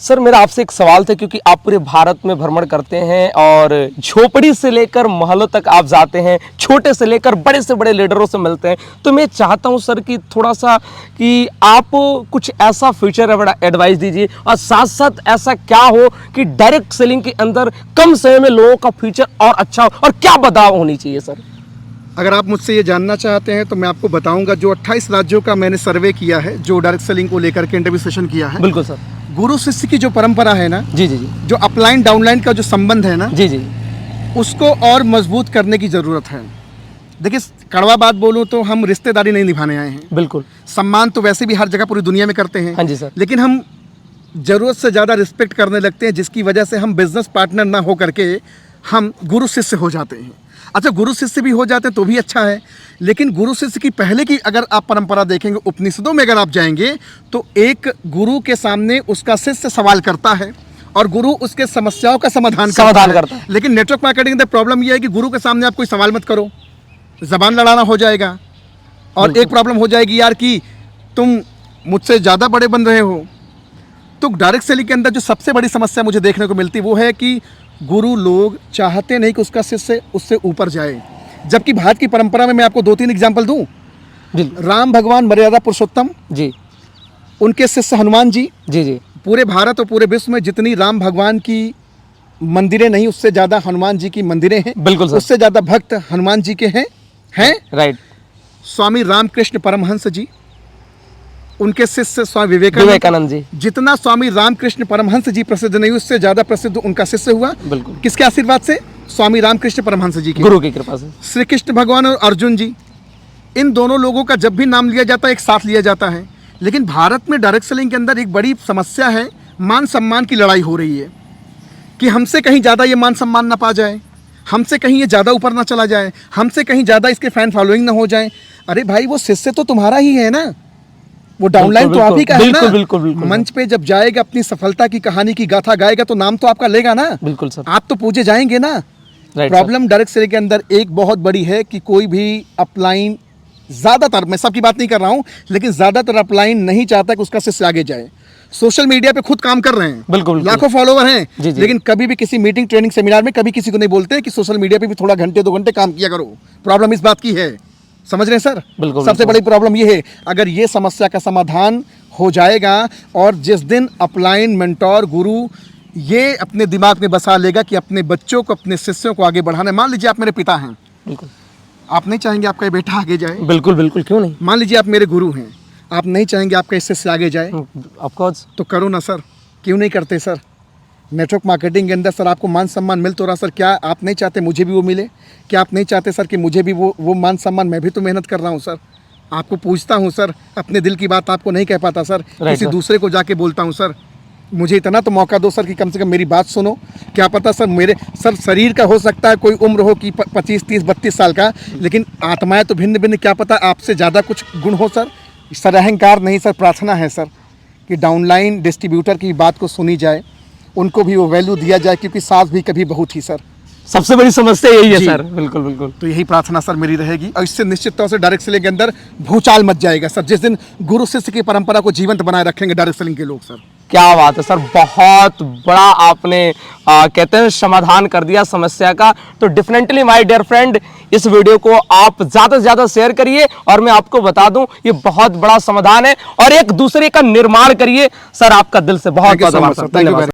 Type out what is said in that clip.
Sir मेरा आपसे एक सवाल था, क्योंकि आप पूरे भारत में भ्रमण करते हैं और झोपड़ी से लेकर मोहल्लों तक आप जाते हैं, छोटे से लेकर बड़े से बड़े लीडरों से मिलते हैं, तो मैं चाहता हूं सर कि थोड़ा सा कि आप कुछ ऐसा फ्यूचर एडवाइस दीजिए, और साथ साथ ऐसा क्या हो कि डायरेक्ट सेलिंग के अंदर कम समय में लोगों का फ्यूचर और अच्छा हो, और क्या बदलाव होनी चाहिए सर। अगर आप मुझसे ये जानना चाहते हैं तो मैं आपको बताऊंगा, जो 28 राज्यों का मैंने सर्वे किया है, जो डायरेक्ट सेलिंग को लेकर के इंटरव्यू सेशन किया है। बिल्कुल सर। गुरु शिष्य की जो परंपरा है ना, जी जी जी, जो अपलाइन डाउनलाइन का जो संबंध है ना, जी जी, उसको और मजबूत करने की ज़रूरत है। देखिए, कड़वा बात बोलूँ तो हम रिश्तेदारी नहीं निभाने आए हैं। बिल्कुल। सम्मान तो वैसे भी हर जगह पूरी दुनिया में करते हैं। हाँ जी सर। लेकिन हम ज़रूरत से ज़्यादा रिस्पेक्ट करने लगते हैं, जिसकी वजह से हम बिजनेस पार्टनर ना हो करके हम गुरु शिष्य हो जाते हैं। अच्छा, गुरु शिष्य भी हो जाते हैं तो भी अच्छा है, लेकिन गुरु शिष्य की पहले की अगर आप परंपरा देखेंगे, उपनिषदों में अगर आप जाएंगे तो एक गुरु के सामने उसका शिष्य सवाल करता है और गुरु उसके समस्याओं का समाधान करता है। लेकिन नेटवर्क मार्केटिंग के अंदर प्रॉब्लम यह है कि गुरु के सामने आप कोई सवाल मत करो, जबान लड़ाना हो जाएगा। और एक प्रॉब्लम हो जाएगी यार कि तुम मुझसे ज़्यादा बड़े बन रहे हो। तो डायरेक्ट सेलिंग के अंदर जो सबसे बड़ी समस्या मुझे देखने को मिलती वो है कि गुरु लोग चाहते नहीं कि उसका शिष्य उससे ऊपर जाए। जबकि भारत की परंपरा में मैं आपको 2-3 एग्जाम्पल दूं। राम भगवान मर्यादा पुरुषोत्तम जी, उनके शिष्य हनुमान जी जी जी। पूरे भारत और पूरे विश्व में जितनी राम भगवान की मंदिरें नहीं, उससे ज़्यादा हनुमान जी की मंदिरें हैं। बिल्कुल सर। उससे ज़्यादा भक्त हनुमान जी के हैं राइट। स्वामी रामकृष्ण परमहंस जी, उनके शिष्य स्वामी विवेकानंद जी। जितना स्वामी रामकृष्ण परमहंस जी प्रसिद्ध नहीं, उससे ज्यादा प्रसिद्ध उनका शिष्य हुआ। बिल्कुल। किसके आशीर्वाद से? स्वामी रामकृष्ण परमहंस जी के, गुरु की कृपा से। श्री कृष्ण भगवान और अर्जुन जी, इन दोनों लोगों का जब भी नाम लिया जाता है एक साथ लिया जाता है। लेकिन भारत में डायरेक्ट सेलिंग के अंदर एक बड़ी समस्या है, मान सम्मान की लड़ाई हो रही है कि हमसे कहीं ज्यादा ये मान सम्मान ना पा जाए, हमसे कहीं ये ज्यादा ऊपर ना चला जाए, हमसे कहीं ज्यादा इसके फैन फॉलोइंग ना हो जाए। अरे भाई, वो शिष्य तो तुम्हारा ही है ना, वो डाउनलाइन तो आप ही का है ना। बिल्कुल, मंच पे जब जाएगा, अपनी सफलता की कहानी की गाथा गाएगा तो नाम तो आपका लेगा ना। बिल्कुल सर। आप तो पूजे जाएंगे ना। प्रॉब्लम डायरेक्ट सेलिंग के अंदर एक बहुत बड़ी है कि कोई भी अपलाइन, ज्यादातर, मैं सबकी बात नहीं कर रहा हूं, लेकिन ज्यादातर अपलाइन नहीं चाहता कि उसका शिष्य आगे जाए। सोशल मीडिया पे खुद काम कर रहे हैं, बिल्कुल, लाखों फॉलोवर हैं, लेकिन कभी भी किसी मीटिंग, ट्रेनिंग, सेमिनार में कभी किसी को नहीं बोलते कि सोशल मीडिया पे भी थोड़ा घंटे 2 घंटे काम किया करो। प्रॉब्लम इस बात की है, समझ रहे हैं सर? बिल्कुल। सबसे बड़ी प्रॉब्लम ये है, अगर ये समस्या का समाधान हो जाएगा और जिस दिन अपलाइन मेंटोर गुरु ये अपने दिमाग में बसा लेगा कि अपने बच्चों को, अपने शिष्यों को आगे बढ़ाना। मान लीजिए आप मेरे पिता हैं, बिल्कुल, आप नहीं चाहेंगे आपका ये बेटा आगे जाए? बिल्कुल बिल्कुल, क्यों नहीं। मान लीजिए आप मेरे गुरु हैं, आप नहीं चाहेंगे आपका इससे से आगे जाए? Of course. तो करो ना सर, क्यों नहीं करते सर? नेटवर्क मार्केटिंग के अंदर सर आपको मान सम्मान मिल तो रहा सर, क्या आप नहीं चाहते मुझे भी वो मिले? क्या आप नहीं चाहते सर कि मुझे भी वो मान सम्मान? मैं भी तो मेहनत कर रहा हूँ सर, आपको पूछता हूँ सर, अपने दिल की बात आपको नहीं कह पाता सर, किसी दूसरे को जाके बोलता हूँ सर। मुझे इतना तो मौका दो सर कि कम से कम मेरी बात सुनो। क्या पता सर, मेरे सर शरीर का हो सकता है कोई उम्र हो कि 25, 30, 32 साल का, लेकिन आत्माएं तो भिन्न भिन्न, क्या पता आपसे ज़्यादा कुछ गुण हो सर। सर अहंकार नहीं सर, प्रार्थना है सर कि डाउनलाइन डिस्ट्रीब्यूटर की बात को सुनी जाए, उनको भी वो वैल्यू दिया जाए, क्योंकि सास भी कभी बहू थी सर। सबसे बड़ी समस्या यही है सर। बिल्कुल बिल्कुल। तो यही प्रार्थना सर मेरी रहेगी, और इससे निश्चित तौर से डायरेक्ट सेलिंग के अंदर भूचाल मच जाएगा सर, जिस दिन गुरु शिष्य की परंपरा को जीवंत बनाए रखेंगे डायरेक्ट सेलिंग के लोग सर। क्या बात है सर, बहुत बड़ा आपने कहते हैं समाधान कर दिया समस्या का। तो डेफिनेटली माय डियर फ्रेंड, इस वीडियो को आप ज़्यादा से ज़्यादा शेयर करिए, और मैं आपको बता दूं ये बहुत बड़ा समाधान है, और एक दूसरे का निर्माण करिए। सर आपका दिल से बहुत बहुत धन्यवाद।